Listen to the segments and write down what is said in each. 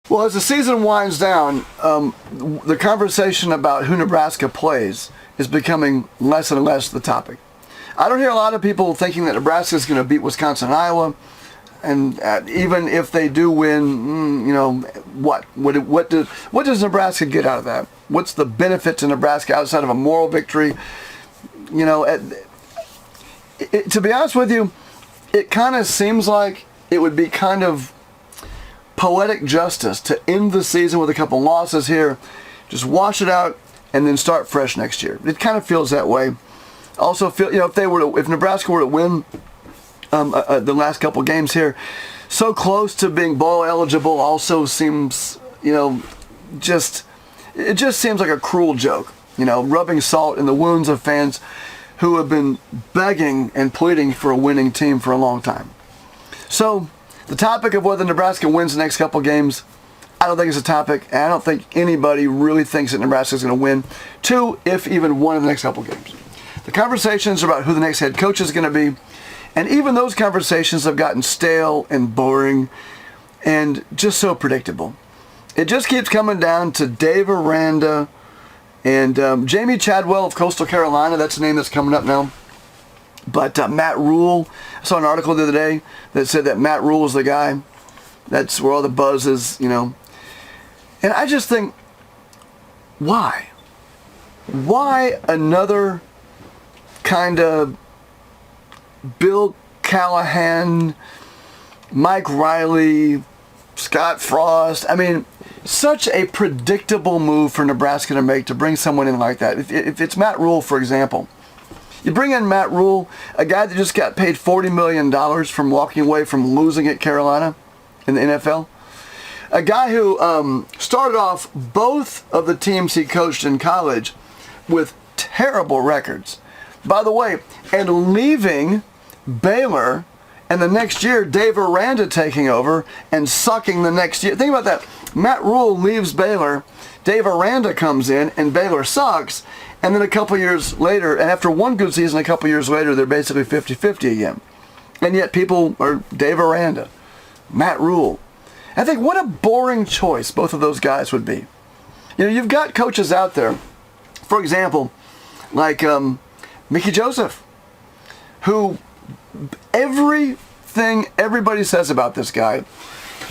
Well, as the season winds down, the conversation about who Nebraska plays is becoming less and less the topic. I don't hear a lot of people thinking that Nebraska is going to beat Wisconsin and Iowa, and even if they do win, what does Nebraska get out of that? What's the benefit to Nebraska outside of a moral victory? To be honest with you, it kind of seems like it would be kind of poetic justice to end the season with a couple losses here, just wash it out, and then start fresh next year. It kind of feels that way. Also, if Nebraska were to win the last couple games here, so close to being bowl eligible, also seems, it just seems like a cruel joke. Rubbing salt in the wounds of fans who have been begging and pleading for a winning team for a long time. So, the topic of whether Nebraska wins the next couple games, I don't think it's a topic, and I don't think anybody really thinks that Nebraska is going to win 2, if even 1 of the next couple games. The conversations about who the next head coach is going to be, and even those conversations have gotten stale and boring and just so predictable. It just keeps coming down to Dave Aranda and Jamie Chadwell of Coastal Carolina. That's the name that's coming up now. But Matt Rule, I saw an article the other day that said that Matt Rule is the guy. That's where all the buzz is, And I just think, why? Why another kind of Bill Callahan, Mike Riley, Scott Frost? I mean, such a predictable move for Nebraska to make, to bring someone in like that. If it's Matt Rule, for example, you bring in Matt Rule, a guy that just got paid $40 million from walking away from losing at Carolina in the NFL. A guy who started off both of the teams he coached in college with terrible records. By the way, and leaving Baylor, and the next year Dave Aranda taking over and sucking the next year. Think about that. Matt Rule leaves Baylor, Dave Aranda comes in, and Baylor sucks. And then a couple years later, and after one good season, a couple years later, they're basically 50-50 again. And yet people are Dave Aranda, Matt Rule. I think what a boring choice both of those guys would be. You've got coaches out there, for example, like Mickey Joseph, who everything everybody says about this guy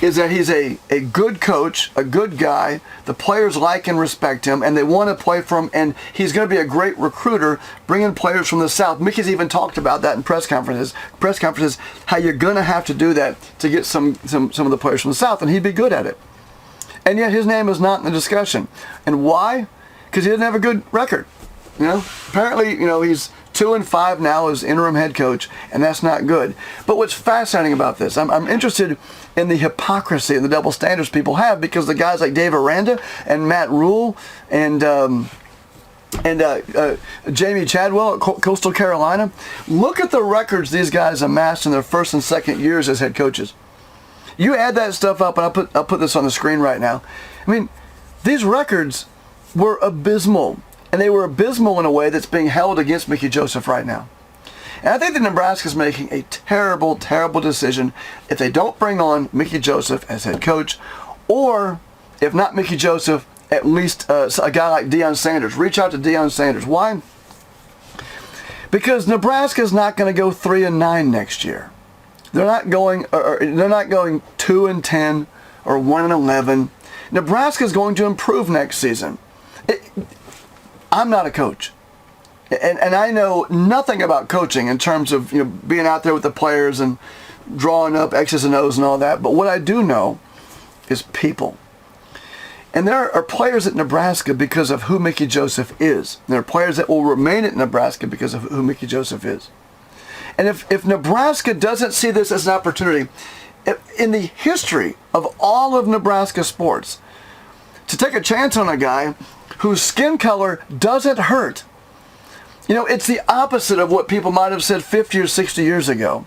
is that he's a good coach, a good guy. The players like and respect him, and they want to play for him, and he's going to be a great recruiter, bringing players from the South. Mickey's even talked about that in press conferences, how you're going to have to do that to get some of the players from the South, and he'd be good at it. And yet his name is not in the discussion. And why? Because he didn't have a good record. Apparently, he's 2-5 now as interim head coach, and that's not good. But what's fascinating about this, I'm interested in the hypocrisy and the double standards people have, because the guys like Dave Aranda and Matt Rule and Jamie Chadwell at Coastal Carolina, look at the records these guys amassed in their first and second years as head coaches. You add that stuff up, and I'll put this on the screen right now. I mean, these records were abysmal. And they were abysmal in a way that's being held against Mickey Joseph right now. And I think that Nebraska's making a terrible, terrible decision if they don't bring on Mickey Joseph as head coach, or if not Mickey Joseph, at least a guy like Deion Sanders. Reach out to Deion Sanders. Why? Because Nebraska's not going to go 3-9 next year. They're not going 2-10 or 1-11. Nebraska's going to improve next season. I'm not a coach, and I know nothing about coaching in terms of being out there with the players and drawing up X's and O's and all that. But what I do know is people, and there are players at Nebraska because of who Mickey Joseph is. There are players that will remain at Nebraska because of who Mickey Joseph is. And if Nebraska doesn't see this as an opportunity, in the history of all of Nebraska sports, to take a chance on a guy whose skin color doesn't hurt. It's the opposite of what people might have said 50 or 60 years ago.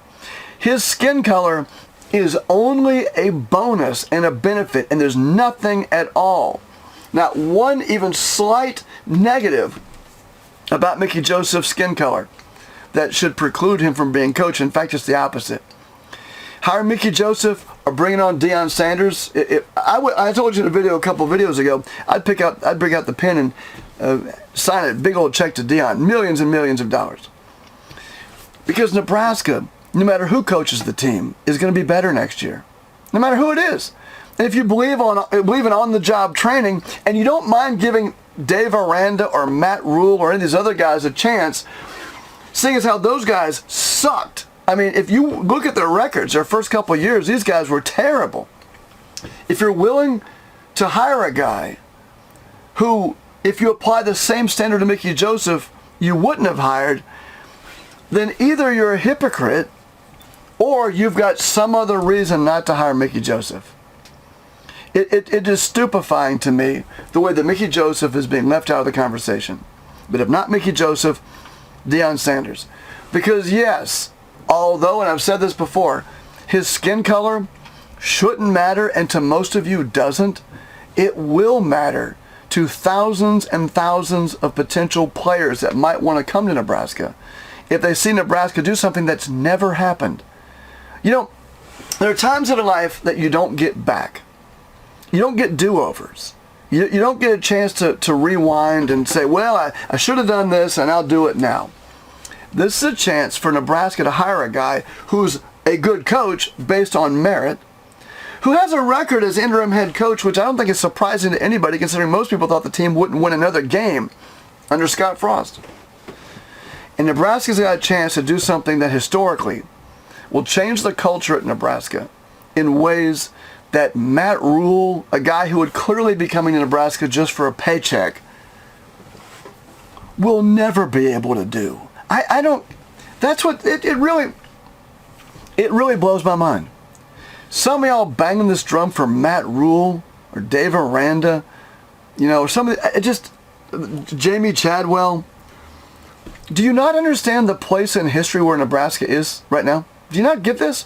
His skin color is only a bonus and a benefit, and there's nothing at all, not one even slight negative about Mickey Joseph's skin color that should preclude him from being coach. In fact, it's the opposite. hire Mickey Joseph or bringing on Deion Sanders. I told you in a video a couple videos ago, I'd bring out the pen and sign a big old check to Deion, millions and millions of dollars. Because Nebraska, no matter who coaches the team, is going to be better next year, no matter who it is. And if you believe in on-the-job training, and you don't mind giving Dave Aranda or Matt Rule or any of these other guys a chance, seeing as how those guys sucked. I mean, if you look at their records, their first couple of years, these guys were terrible. If you're willing to hire a guy who, if you apply the same standard to Mickey Joseph, you wouldn't have hired, then either you're a hypocrite or you've got some other reason not to hire Mickey Joseph. It is stupefying to me the way that Mickey Joseph is being left out of the conversation. But if not Mickey Joseph, Deion Sanders. Because yes, although, and I've said this before, his skin color shouldn't matter, and to most of you doesn't, it will matter to thousands and thousands of potential players that might want to come to Nebraska if they see Nebraska do something that's never happened. You know, there are times in life that you don't get back. You don't get do-overs. You don't get a chance to rewind and say, well, I should have done this and I'll do it now. This is a chance for Nebraska to hire a guy who's a good coach based on merit, who has a record as interim head coach, which I don't think is surprising to anybody, considering most people thought the team wouldn't win another game under Scott Frost. And Nebraska's got a chance to do something that historically will change the culture at Nebraska in ways that Matt Rule, a guy who would clearly be coming to Nebraska just for a paycheck, will never be able to do. I don't, that's what, it really blows my mind. Some of y'all banging this drum for Matt Rule or Dave Aranda, you know, or somebody, Jamie Chadwell. Do you not understand the place in history where Nebraska is right now? Do you not get this?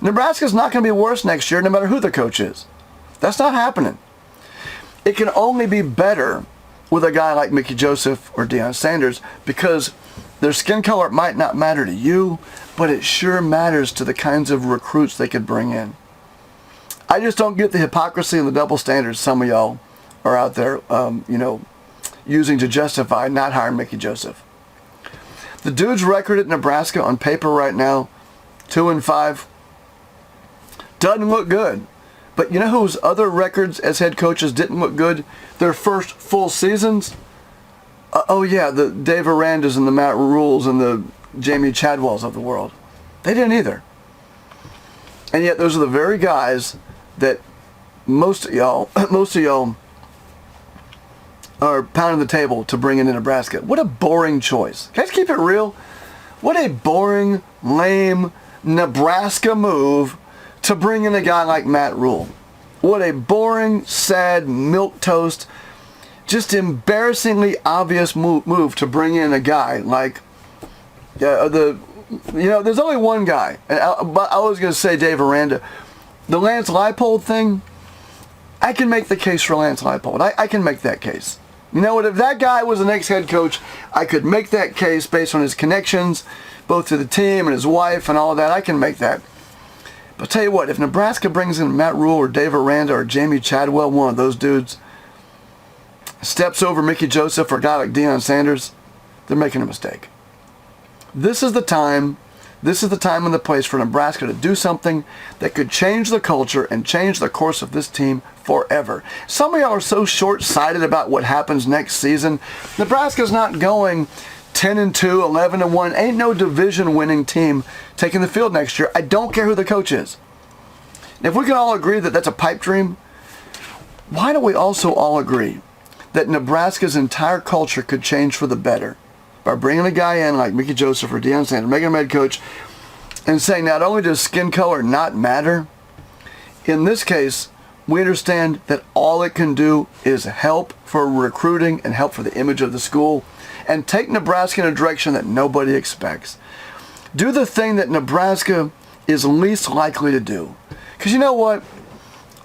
Nebraska's not going to be worse next year no matter who the coach is. That's not happening. It can only be better with a guy like Mickey Joseph or Deion Sanders because their skin color might not matter to you, but it sure matters to the kinds of recruits they could bring in. I just don't get the hypocrisy and the double standards some of y'all are out there, using to justify not hiring Mickey Joseph. The dude's record at Nebraska on paper right now, 2-5, doesn't look good. But you know whose other records as head coaches didn't look good? Their first full seasons? The Dave Arandas and the Matt Rules and the Jamie Chadwells of the world. They didn't either. And yet those are the very guys that most of y'all are pounding the table to bring into Nebraska. What a boring choice. Can I just keep it real? What a boring, lame Nebraska move to bring in a guy like Matt Rule. What a boring, sad, milquetoast, just embarrassingly obvious move to bring in a guy like there's only one guy. But I was going to say Dave Aranda. The Lance Leipold thing, I can make the case for Lance Leipold. I can make that case. You know what? If that guy was the next head coach, I could make that case based on his connections, both to the team and his wife and all of that. I can make that. But I'll tell you what, if Nebraska brings in Matt Rule or Dave Aranda or Jamie Chadwell, one of those dudes, steps over Mickey Joseph or a guy like Deion Sanders, they're making a mistake. This is the time and the place for Nebraska to do something that could change the culture and change the course of this team forever. Some of y'all are so short-sighted about what happens next season. Nebraska's not going 10-2, 11-1. Ain't no division-winning team taking the field next year. I don't care who the coach is. And if we can all agree that that's a pipe dream, why don't we also all agree that Nebraska's entire culture could change for the better by bringing a guy in like Mickey Joseph or Deion Sanders, making him head coach, and saying not only does skin color not matter, in this case, we understand that all it can do is help for recruiting and help for the image of the school and take Nebraska in a direction that nobody expects. Do the thing that Nebraska is least likely to do. Because you know what?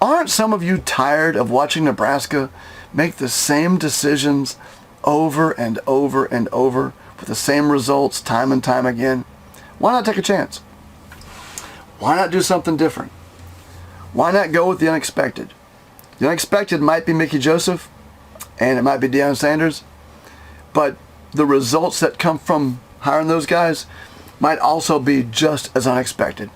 Aren't some of you tired of watching Nebraska make the same decisions over and over and over with the same results time and time again? Why not take a chance? Why not do something different? Why not go with the unexpected? The unexpected might be Mickey Joseph, and it might be Deion Sanders, but the results that come from hiring those guys might also be just as unexpected.